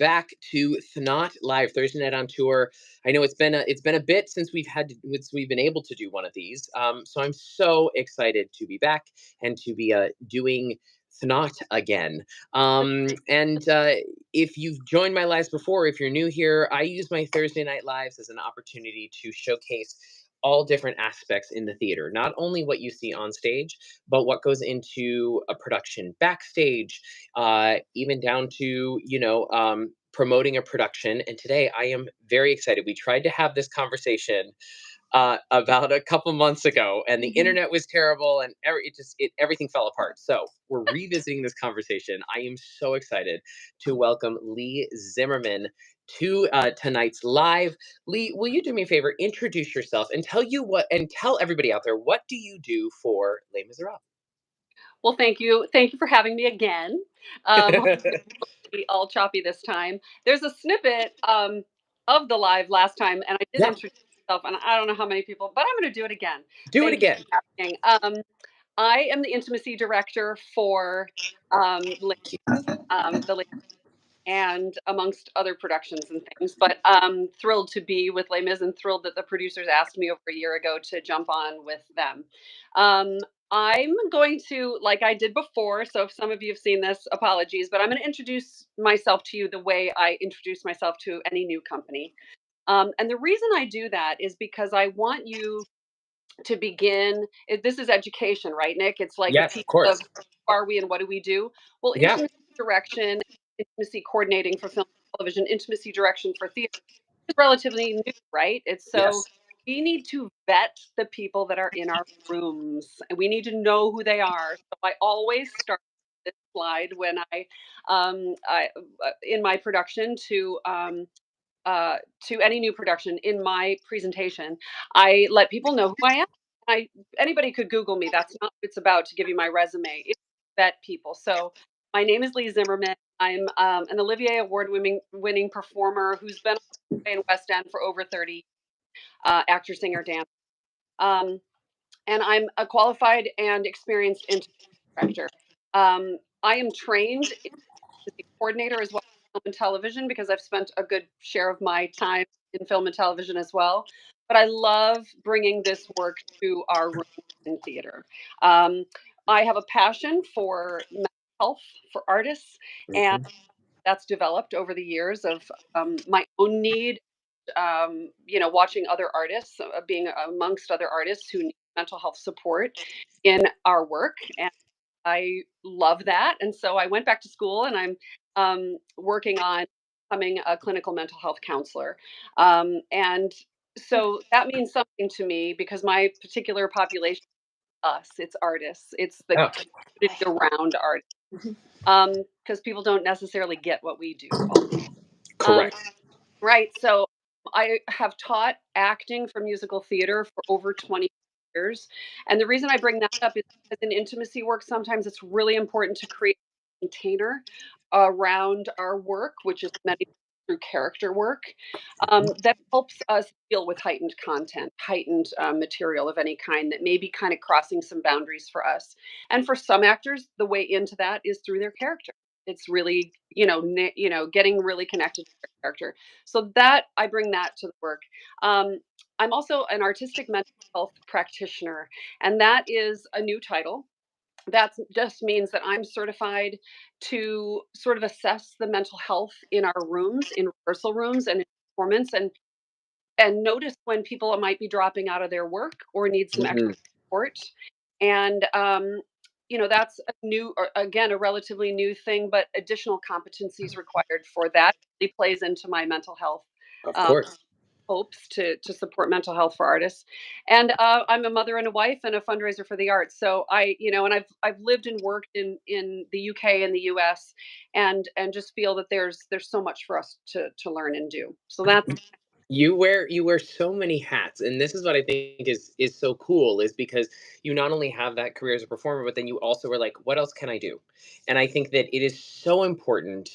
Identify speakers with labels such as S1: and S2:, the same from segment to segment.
S1: back to ThNOT Live Thursday Night on Tour. I know it's been a bit since we've been able to do one of these. So I'm so excited to be back and to be doing ThNOT again. And if you've joined my lives before, if you're new here, I use my Thursday Night Lives as an opportunity to showcase all different aspects in the theater, not only what you see on stage, but what goes into a production backstage, even down to, promoting a production. And today I am very excited. We tried to have this conversation about a couple months ago, and the internet was terrible, and everything fell apart. So we're revisiting this conversation. I am so excited to welcome Leigh Zimmerman to tonight's live. Leigh, will you do me a favor? Introduce yourself and tell everybody out there, what do you do for Les Miserables?
S2: Well, thank you. Thank you for having me again. Hopefully it'll be all choppy this time. There's a snippet of the live last time, and I did
S1: Yeah,
S2: introduce myself, and I don't know how many people, but I'm going to do it again.
S1: do it
S2: Thank you
S1: again.
S2: for asking. I am the intimacy director for the and amongst other productions and things. But thrilled to be with Les Mis and thrilled that the producers asked me over a year ago to jump on with them. Um, I'm going to, like I did before, so if some of you have seen this, apologies, but I'm going to introduce myself to you the way I introduce myself to any new company. And the reason I do that is because I want you to begin. This is education, right, Nick? It's like a
S1: Yes,
S2: piece
S1: of course.
S2: of who are we and what do we do? Well,
S1: Yeah,
S2: intimacy direction, intimacy coordinating for film and television, intimacy direction for theater is relatively new, right? It's so
S1: yes.
S2: we need to vet the people that are in our rooms and we need to know who they are. So I always start this slide when I in my production to any new production in my presentation, I let people know who I am. Anybody could Google me. That's not what it's about to give you my resume. It's vet people. So my name is Leigh Zimmerman. I'm an Olivier Award winning performer who's been in West End for over 30 actor, singer, dancer. Um, and I'm a qualified and experienced interview director. I am trained as a coordinator as well as film and television because I've spent a good share of my time in film and television as well. But I love bringing this work to our room in theater. Um, I have a passion for mental health for artists, and
S1: Mhm.
S2: that's developed over the years of my own need, watching other artists, being amongst other artists who need mental health support in our work. And I love that. And so I went back to school and I'm working on becoming a clinical mental health counselor. And so that means something to me because my particular population, us, it's artists, it's the
S1: Oh,
S2: community around artists, because people don't necessarily get what we do. Um,
S1: correct.
S2: right. So I have taught acting for musical theater for over 20 years. And the reason I bring that up is because in intimacy work, sometimes it's really important to create a container around our work, which is many through character work, that helps us deal with heightened content, heightened material of any kind that may be kind of crossing some boundaries for us. And for some actors, the way into that is through their character. It's really, getting really connected to their character. So that I bring that to the work. Um, I'm also an artistic mental health practitioner, and that is a new title. That just means that I'm certified to sort of assess the mental health in our rooms, in rehearsal rooms, and in performance, and notice when people might be dropping out of their work or need some extra
S1: Mhm.
S2: support. And that's a new, or again, a relatively new thing, but additional competencies required for that really plays into my mental health
S1: Of
S2: um,
S1: course.
S2: hopes to support mental health for artists. And I'm a mother and a wife and a fundraiser for the arts. So and I've lived and worked in the UK and the US, and just feel that there's so much for us to learn and do. So that's
S1: You wear so many hats, and this is what I think is so cool, is because you not only have that career as a performer, but then you also were like, what else can I do? And I think that it is so important,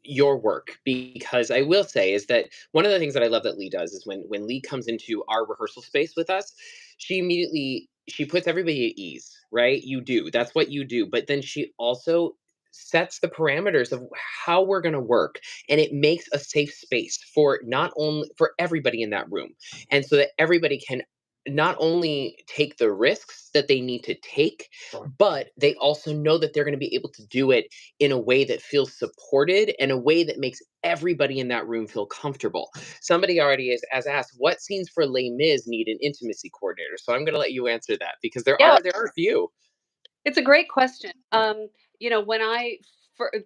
S1: your work, because I will say is that one of the things that I love that Leigh does is when Leigh comes into our rehearsal space with us, she puts everybody at ease, right? You do. That's what you do. But then she also sets the parameters of how we're going to work, and it makes a safe space for not only for everybody in that room, and so that everybody can not only take the risks that they need to take, but they also know that they're going to be able to do it in a way that feels supported and a way that makes everybody in that room feel comfortable. Somebody already has asked, what scenes for Les Mis need an intimacy coordinator? So I'm going to let you answer that, because
S2: Yeah.
S1: there are a few.
S2: It's a great question. When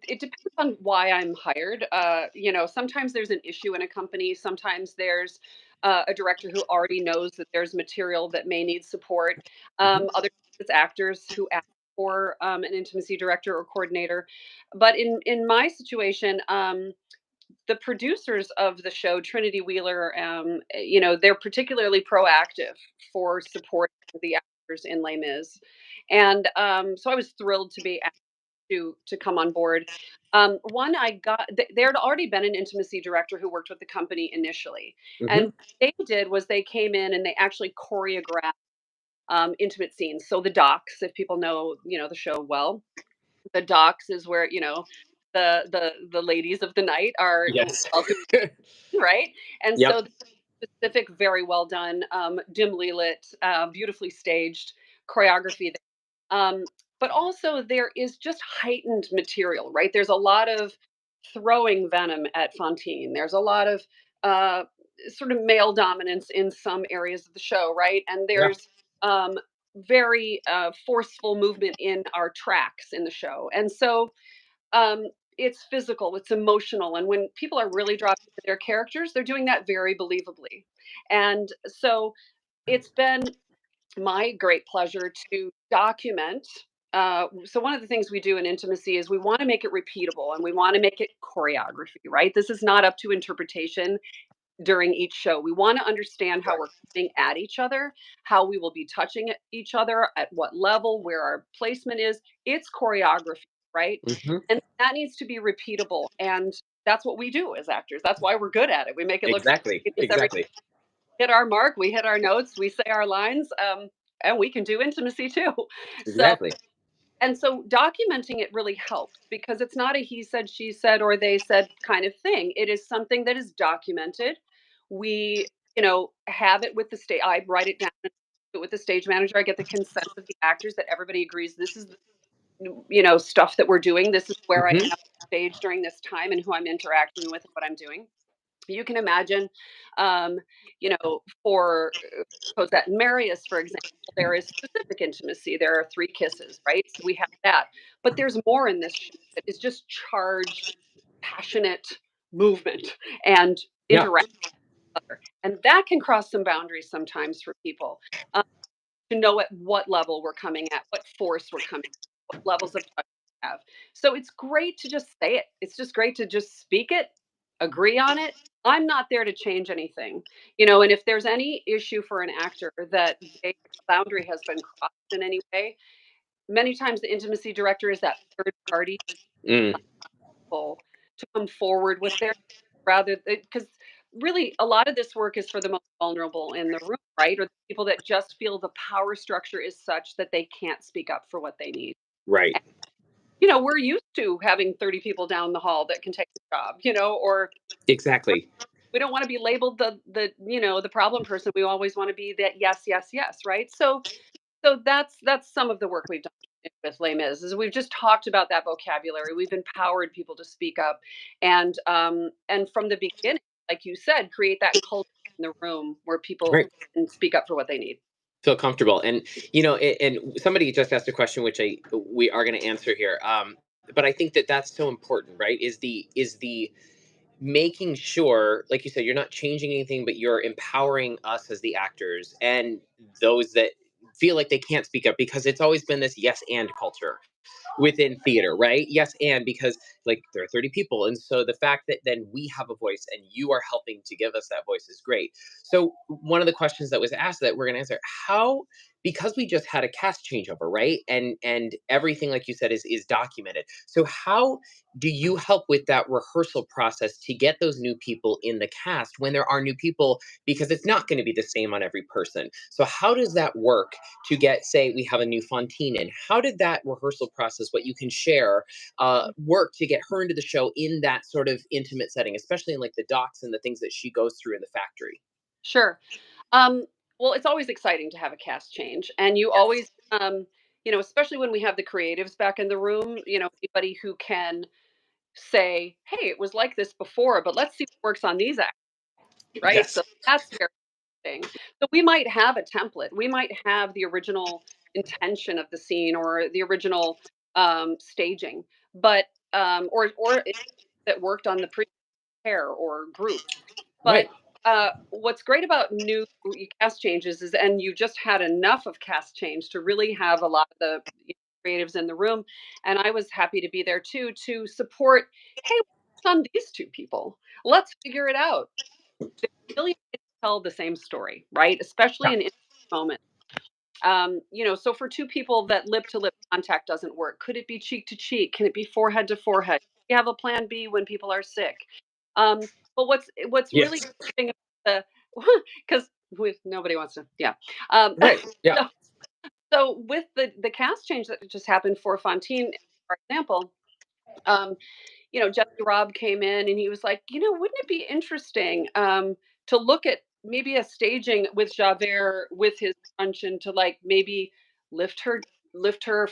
S2: it depends on why I'm hired. Sometimes there's an issue in a company. Sometimes there's a director who already knows that there's material that may need support.
S1: Hmm.
S2: Other times it's actors who ask for an intimacy director or coordinator. But in my situation, the producers of the show, Trinity Wheeler, they're particularly proactive for supporting the actors in Les Mis, and so I was thrilled to be asked to come on board. One, there had already been an intimacy director who worked with the company initially, and
S1: Hmm.
S2: what they did was they came in and they actually choreographed intimate scenes. So the docs, if people know the show well, the docs is where the ladies of the night are
S1: Yes.
S2: welcome, right? And
S1: Yep.
S2: so specific, very well done, dimly lit, beautifully staged choreography. Um, but also there is just heightened material, right? There's a lot of throwing venom at Fontaine. There's a lot of uh, sort of male dominance in some areas of the show, right? And
S1: Yeah.
S2: there's very forceful movement in our tracks in the show. And so um, it's physical, it's emotional, and when people are really dropping into their characters, they're doing that very believably. And so it's been my great pleasure to document. So one of the things we do in intimacy is we want to make it repeatable and we want to make it choreography, right? This is not up to interpretation during each show. We want to understand how we're coming at each other, how we will be touching each other, at what level, where our placement is. It's choreography, right?
S1: Hmm.
S2: And that needs to be repeatable. And that's what we do as actors. That's why we're good at it. We make it look
S1: Exactly.
S2: like every
S1: Exactly.
S2: hit our mark, we hit our notes, we say our lines, and we can do intimacy too. So
S1: Exactly.
S2: so documenting it really helps because it's not a he said, she said, or they said kind of thing. It is something that is documented. We, have it with the stage. I write it down with the stage manager. I get the consent of the actors that everybody agrees this is the stuff that we're doing. This is where I am
S1: Hmm.
S2: on stage during this time and who I'm interacting with and what I'm doing. You can imagine, for Cosette and Marius, for example, there is specific intimacy. There are 3 kisses, right? So we have that. But there's more in this show that is just charged, passionate movement and
S1: Yeah.
S2: interaction. And that can cross some boundaries sometimes for people. To know at what level we're coming at, what force we're coming at, what levels of touch we have. So it's great to just say it. It's just great to just speak it, agree on it. I'm not there to change anything, and if there's any issue for an actor that a boundary has been crossed in any way, many times the intimacy director is that third party
S1: Mm.
S2: people to come forward with their rather because really a lot of this work is for the most vulnerable in the room, right? Or the people that just feel the power structure is such that they can't speak up for what they need.
S1: Right.
S2: And, we're used to having 30 people down the hall that can take the job, or
S1: Exactly.
S2: we don't want to be labeled the problem person. We always want to be that yes, yes, yes, right? So that's some of the work we've done with Les Mis is we've just talked about that vocabulary. We've empowered people to speak up, and from the beginning, like you said, create that culture in the room where people
S1: Right.
S2: can speak up for what they need.
S1: Feel comfortable, and and somebody just asked a question which we are going to answer here. But I think that that's so important, right? Is the making sure, like you said, you're not changing anything, but you're empowering us as the actors and those that feel like they can't speak up, because it's always been this yes and culture within theater, right? Yes, and because like there are 30 people, and so the fact that then we have a voice and you are helping to give us that voice is great. So one of the questions that was asked that we're going to answer, how, because we just had a cast changeover, right? And everything, like you said, is documented. So how do you help with that rehearsal process to get those new people in the cast when there are new people, because it's not going to be the same on every person? So how does that work to get, say we have a new Fontaine in, how did that rehearsal process resources, what you can share, work to get her into the show in that sort of intimate setting, especially in like the docs and the things that she goes through in the factory.
S2: Sure. Um, well, it's always exciting to have a cast change, and you
S1: Yes.
S2: always, especially when we have the creatives back in the room, anybody who can say, "Hey, it was like this before, but let's see what works on these actors," right? So
S1: Yes.
S2: that's very interesting. So we might have a template. We might have the original intention of the scene or the original staging, but or it, that worked on the pre pair or group.
S1: Right.
S2: But, what's great about new cast changes is and you just had enough of cast change to really have a lot of the creatives in the room, and I was happy to be there too to support, "Hey, what's on these 2 people? Let's figure it out." Really tell the same story, right? Especially
S1: Yeah.
S2: in intimate moments. So for 2 people that lip to lip contact doesn't work, could it be cheek to cheek? Can it be forehead to forehead? You have a plan B when people are sick. But what's really
S1: Yes.
S2: interesting about the because with nobody wants to, yeah. Um,
S1: Right. Yeah.
S2: so, so with the cast change that just happened for Fontaine, for example, um, Jesse Robb came in and he was like, wouldn't it be interesting to look at maybe a staging with Javert with his truncheon to like maybe lift her lift her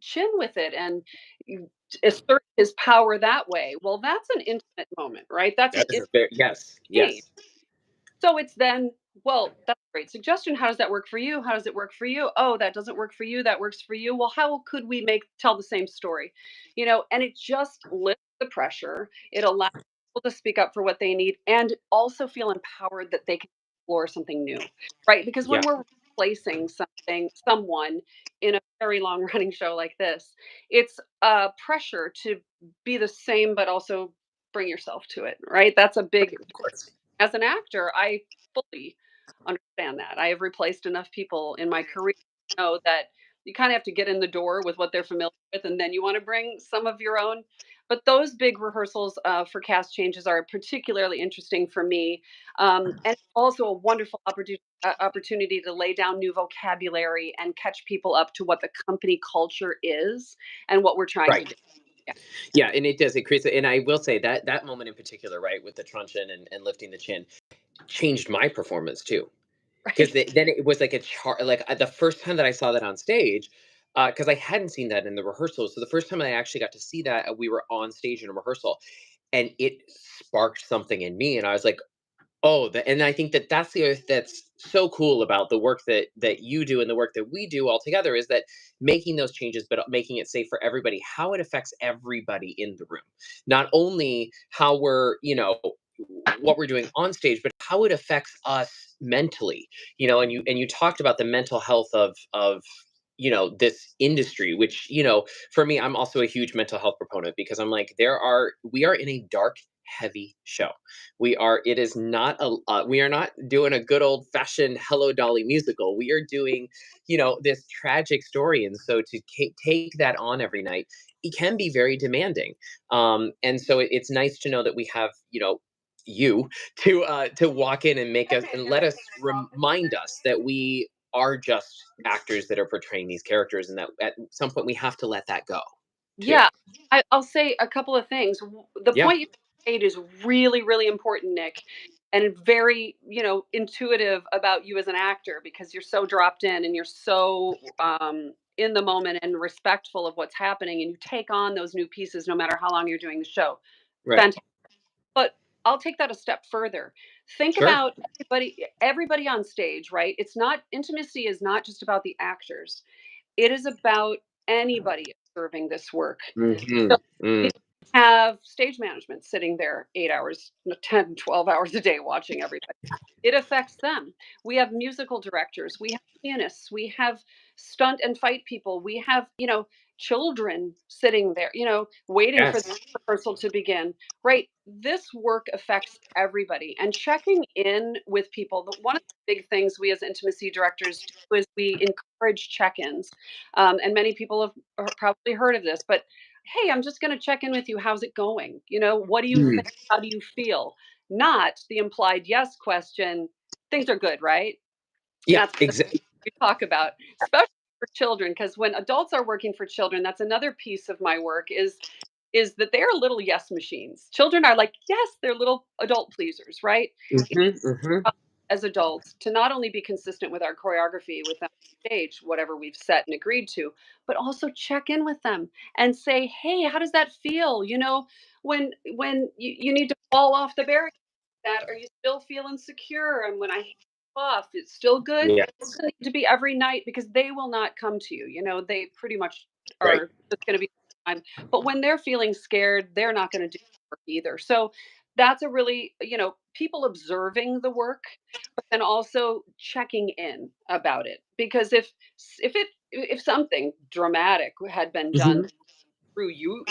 S2: chin with it and assert his power that way. Well, that's an intimate moment, right? That's an
S1: That is a very yes.
S2: intimate.
S1: Yes.
S2: So it's then, well, that's a great suggestion. How does that work for you? How does it work for you? Oh, that doesn't work for you. That works for you. Well, how could we tell the same story? And it just lifts the pressure. It allows people to speak up for what they need and also feel empowered that they can explore something new. Right? Because when
S1: Yeah.
S2: we're replacing someone in a very long running show like this, it's pressure to be the same but also bring yourself to it. Right? That's a big
S1: Of course.
S2: as an actor, I fully understand that. I have replaced enough people in my career to know that you kind of have to get in the door with what they're familiar with, and then you want to bring some of your own. But those big rehearsals for cast changes are particularly interesting for me, and also a wonderful opportunity to lay down new vocabulary and catch people up to what the company culture is and what we're trying to
S1: Right.
S2: do. Yeah.
S1: Yeah, and it does. It creates, and I will say that that moment in particular, right, with the truncheon and lifting the chin, changed my performance too. Because
S2: Right.
S1: then it was like a chart. Like the first time that I saw that on stage, because I hadn't seen that in the rehearsal. So the first time I actually got to see that, we were on stage in a rehearsal, and it sparked something in me, and I was like, oh, and I think that that's the other that's so cool about the work that you do and the work that we do all together is that making those changes, but making it safe for everybody, how it affects everybody in the room. Not only how we're, what we're doing on stage, but how it affects us mentally. And you talked about the mental health of this industry, which for me, I'm also a huge mental health proponent because I'm like, we are in a dark, heavy show. It is not we are not doing a good old fashioned Hello Dolly musical. We are doing, this tragic story. And so to take that on every night, it can be very demanding. And so it's nice to know that we have, you to walk in and make us and let us remind us that we are just actors that are portraying these characters and that at some point we have to let that go too.
S2: Yeah, I'll say a couple of things. The
S1: Yeah.
S2: point you made is really, really important, Nick, and very, intuitive about you as an actor because you're so dropped in and you're so in the moment and respectful of what's happening, and you take on those new pieces no matter how long you're doing the show.
S1: Right.
S2: Fantastic. But I'll take that a step further. Think
S1: Sure.
S2: about everybody on stage, right? It's not intimacy is not just about the actors. It is about anybody observing this work. So,
S1: Mm.
S2: you have stage management sitting there 8 hours, 10, 12 hours a day watching everybody. It affects them. We have musical directors, we have pianists, we have stunt and fight people, we have, children sitting there, waiting for the
S1: Yes.
S2: rehearsal to begin, right? This work affects everybody. And checking in with people, one of the big things we as intimacy directors do is we encourage check ins. And many people have probably heard of this, but hey, I'm just going to check in with you. How's it going? What do you
S1: Mm.
S2: think? How do you feel? Not the implied yes question. Things are good, right?
S1: Yeah,
S2: That's what
S1: exactly.
S2: we talk about, especially for children, because when adults are working for children, that's another piece of my work is that they're little yes machines. Children are like, yes, they're little adult pleasers, right?
S1: Mhm, mhm.
S2: As adults to not only be consistent with our choreography with them on stage, whatever we've set and agreed to, but also check in with them and say, "Hey, how does that feel?" When you need to fall off the barricade, that are you still feeling secure? And when I hand off, it's still good.
S1: Yes.
S2: Doesn't need to be every night because they will not come to you. They pretty much
S1: Right.
S2: are just going to be time. But when they're feeling scared, they're not going to do work either. So that's a really, people observing the work, but then also checking in about it. Because if something dramatic had been done
S1: Mhm.
S2: through you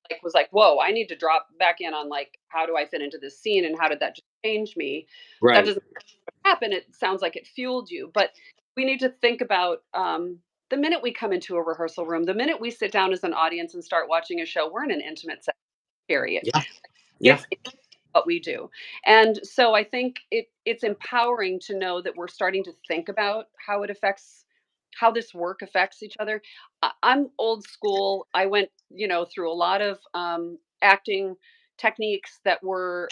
S2: like was like, whoa, I need to drop back in on like how do I fit into this scene and how did that just change me? That
S1: Right.
S2: doesn't happen. It sounds like it fueled you. But we need to think about the minute we come into a rehearsal room, the minute we sit down as an audience and start watching a show, we're in an intimate setting, period.
S1: Yeah. Yeah.
S2: It's what we do. And so I think it's empowering to know that we're starting to think about how this work affects each other. I'm old school. I went, through a lot of acting techniques that were,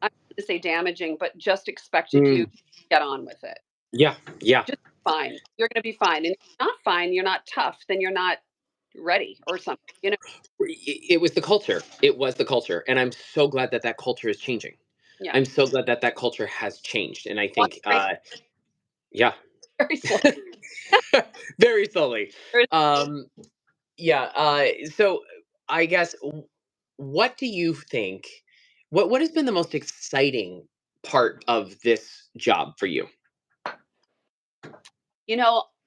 S2: I don't want to say damaging, but just expected you
S1: Mm.
S2: to get on with it.
S1: Yeah. Yeah.
S2: Just fine. You're going to be fine. And if you're not fine, you're not tough, then you're not ready or something.
S1: It was the culture. It was the culture, and I'm so glad that that culture is changing.
S2: Yeah.
S1: I'm so glad that that culture has changed, and I
S2: Well,
S1: think,
S2: very,
S1: yeah,
S2: very slowly.
S1: very slowly. Um, yeah. So I guess, what do you think? What has been the most exciting part of this job for you?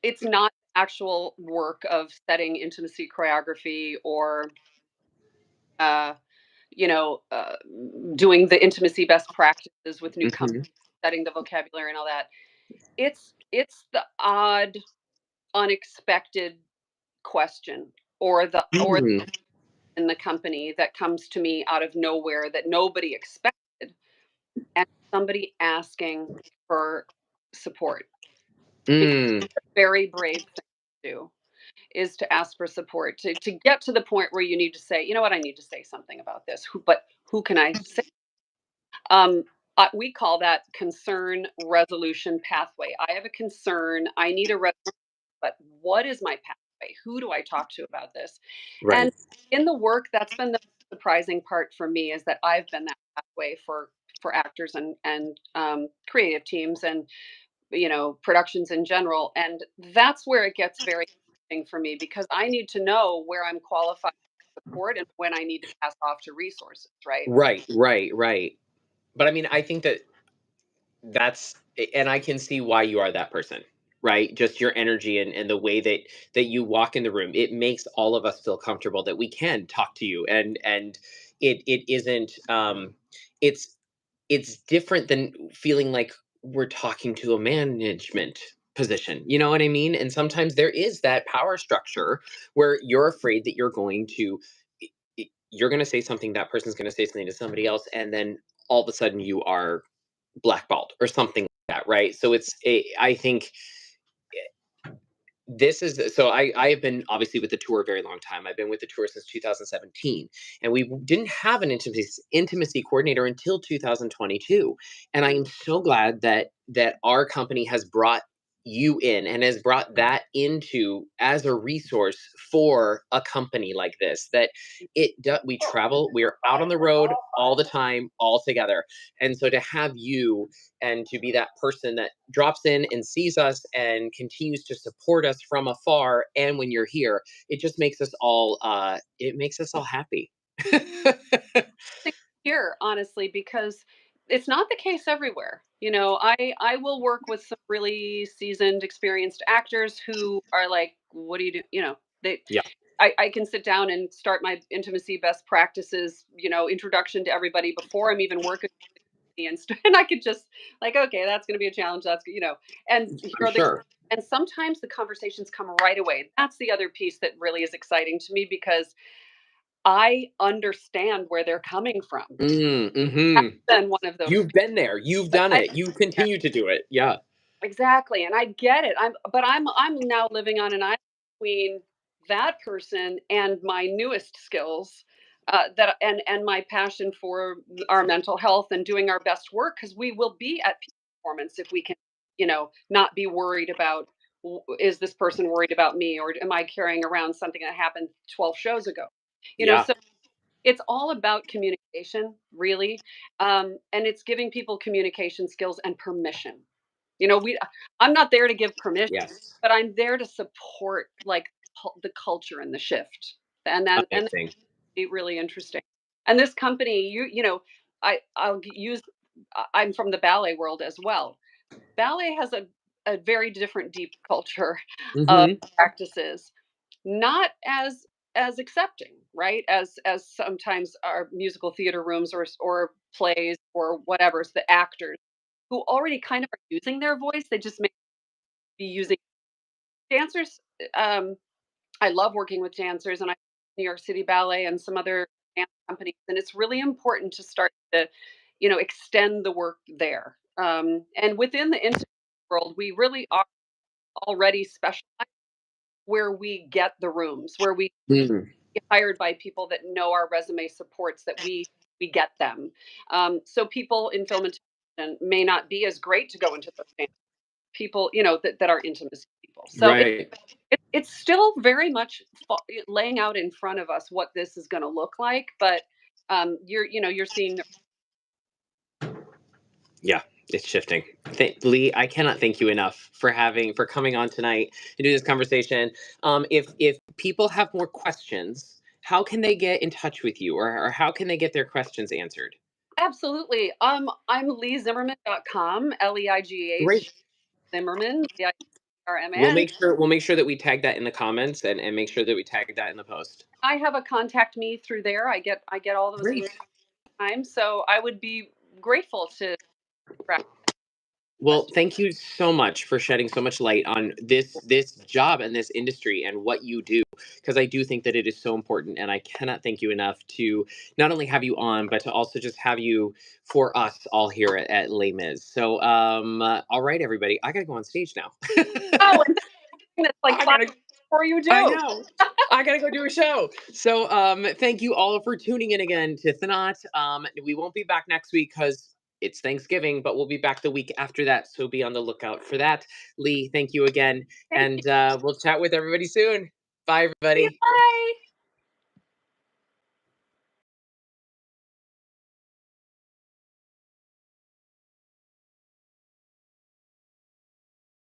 S2: It's not actual work of setting intimacy choreography or, uh, you know, uh, doing the intimacy best practices with newcomers,
S1: Hmm.
S2: setting the vocabulary and all that. It's the odd, unexpected question or
S1: Mm.
S2: in the company that comes to me out of nowhere that nobody expected, and somebody asking for support because
S1: Mm.
S2: it's a very brave thing to do. Is to ask for support to get to the point where you need to say, you know what, I need to say something about this. But who can I say? Um, we call that concern resolution pathway. I have a concern. I need a but what is my pathway? Who do I talk to about this? And
S1: Right.
S2: in the work, that's been the surprising part for me is that I've been that pathway for actors and creative teams and productions in general. And that's where it gets very interesting for me because I need to know where I'm qualified for support and when I need to pass off to resources, right?
S1: Right. Right. Right. But I mean, I think that and I can see why you are that person, right? Just your energy and the way that you walk in the room, it makes all of us feel comfortable that we can talk to you, and it isn't, it's it's different than feeling like we're talking to a management position. You know what I mean? And sometimes there is that power structure where you're afraid that you're going to say something, that person's going to say something to somebody else, and then all of a sudden you are blackballed or something like that, right? So I think this is so I have been obviously with the tour a very long time. I've been with the tour since 2017, and we didn't have an intimacy coordinator until 2022. And I am so glad that our company has brought you in and has brought that into as a resource for a company like this. That we travel, we're out on the road all the time, all together, and so to have you and to be that person that drops in and sees us and continues to support us from afar, and when you're here, it just makes us all happy.
S2: Here, honestly, because it's not the case everywhere. I will work with some really seasoned, experienced actors who are like, "What do you do?" They
S1: Yeah.
S2: I can sit down and start my intimacy best practices, introduction to everybody before I'm even working and I could just like, okay, that's going to be a challenge. And here
S1: For
S2: are the
S1: sure.
S2: and sometimes the conversations come right away. That's the other piece that really is exciting to me because I understand where they're coming from.
S1: Mm,
S2: I've
S1: hmm.
S2: been one of those
S1: You've been there, you've
S2: people.
S1: done it, you continue to do it. Yeah.
S2: Exactly, and I get it. I'm now living on an island between that person and my newest skills, that and my passion for our mental health and doing our best work, because we will be at peak performance if we can, not be worried about, is this person worried about me, or am I carrying around something that happened 12 shows ago?
S1: Yeah.
S2: So it's all about communication, really, and it's giving people communication skills and permission. We I'm not there to give permission,
S1: Yes.
S2: but I'm there to support, like, the culture and the shift, and that'd
S1: Amazing.
S2: be really interesting. And this company, I'm from the ballet world as well. Ballet has a very different deep culture of
S1: Hmm.
S2: practices, not as accepting, right? As sometimes our musical theater rooms or plays or whatever, it's the actors who already kind of are using their voice, they just may be using dancers. I love working with dancers, and I New York City Ballet and some other dance companies, and it's really important to start to, extend the work there. And within the intimate world, we really are already specialized where we get the rooms, where we
S1: Mm.
S2: get hired by people that know our resume supports that we get them. So people in film and television may not be as great to go into those dance people, that are intimacy people. So
S1: Right.
S2: it's still very much laying out in front of us what this is going to look like, but you're seeing.
S1: Yeah, it's shifting. Lee, I cannot thank you enough for coming on tonight to do this conversation. If people have more questions, how can they get in touch with you, or how can they get their questions answered?
S2: Absolutely. I'm leigzimmerman.com,
S1: Great.
S2: Leigh Zimmerman,
S1: We'll
S2: Zimmerman.
S1: make sure we'll make sure that we tag that in the comments, and make sure that we tag that in the post.
S2: I have a contact me through there. I get all those
S1: Great.
S2: emails time, so I would be grateful to direct
S1: Well,
S2: questions.
S1: thank you so much for shedding so much light on this job and this industry and what you do, because I do think that it is so important, and I cannot thank you enough to not only have you on, but to also just have you for us all here at Les Mis. So, all right, everybody, I gotta go on stage now.
S2: Oh, and that's like
S1: I
S2: 5
S1: gotta.
S2: before you
S1: I
S2: do.
S1: know. I gotta go do a show. So, thank you all for tuning in again to ThNOT. We won't be back next week because it's Thanksgiving, but we'll be back the week after that. So be on the lookout for that. Lee, thank you again,
S2: Thank you.
S1: and we'll chat with everybody soon. Bye, everybody.
S2: Bye.